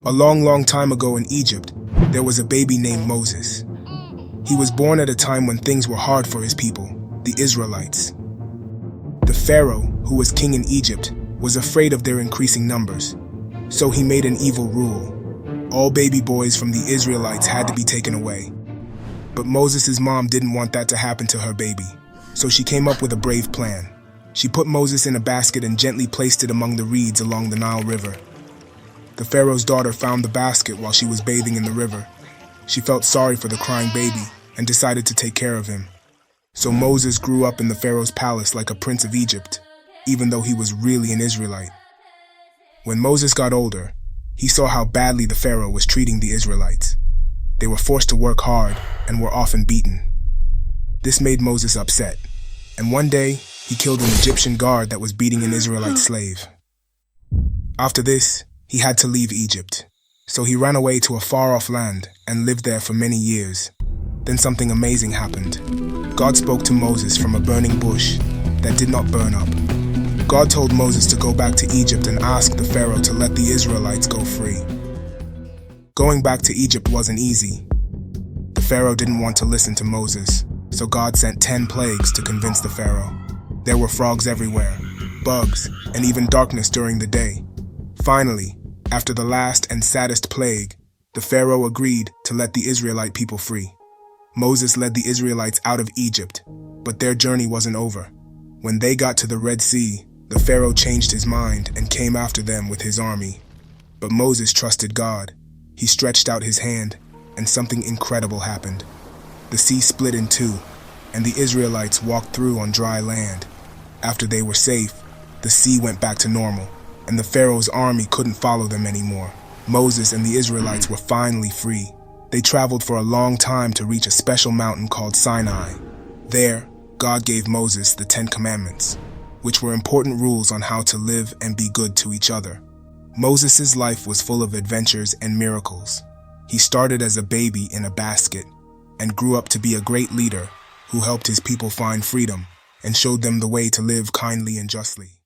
A long, long time ago in Egypt, there was a baby named Moses. He was born at a time when things were hard for his people, the Israelites. The Pharaoh, who was king in Egypt, was afraid of their increasing numbers, so he made an evil rule. All baby boys from the Israelites had to be taken away. But Moses' mom didn't want that to happen to her baby, so she came up with a brave plan. She put Moses in a basket and gently placed it among the reeds along the Nile River. The Pharaoh's daughter found the basket while she was bathing in the river. She felt sorry for the crying baby and decided to take care of him. So Moses grew up in the Pharaoh's palace like a prince of Egypt, even though he was really an Israelite. When Moses got older, he saw how badly the Pharaoh was treating the Israelites. They were forced to work hard and were often beaten. This made Moses upset, and one day he killed an Egyptian guard that was beating an Israelite slave. After this, he had to leave Egypt, so he ran away to a far-off land and lived there for many years. Then something amazing happened. God spoke to Moses from a burning bush that did not burn up. God told Moses to go back to Egypt and ask the Pharaoh to let the Israelites go free. Going back to Egypt wasn't easy. The Pharaoh didn't want to listen to Moses, so God sent 10 plagues to convince the Pharaoh. There were frogs everywhere, bugs, and even darkness during the day. Finally, after the last and saddest plague, the Pharaoh agreed to let the Israelite people free. Moses led the Israelites out of Egypt, but their journey wasn't over. When they got to the Red Sea, the Pharaoh changed his mind and came after them with his army. But Moses trusted God. He stretched out his hand, and something incredible happened. The sea split in two, and the Israelites walked through on dry land. After they were safe, the sea went back to normal, and the Pharaoh's army couldn't follow them anymore. Moses and the Israelites were finally free. They traveled for a long time to reach a special mountain called Sinai. There, God gave Moses the 10 Commandments, which were important rules on how to live and be good to each other. Moses' life was full of adventures and miracles. He started as a baby in a basket and grew up to be a great leader who helped his people find freedom and showed them the way to live kindly and justly.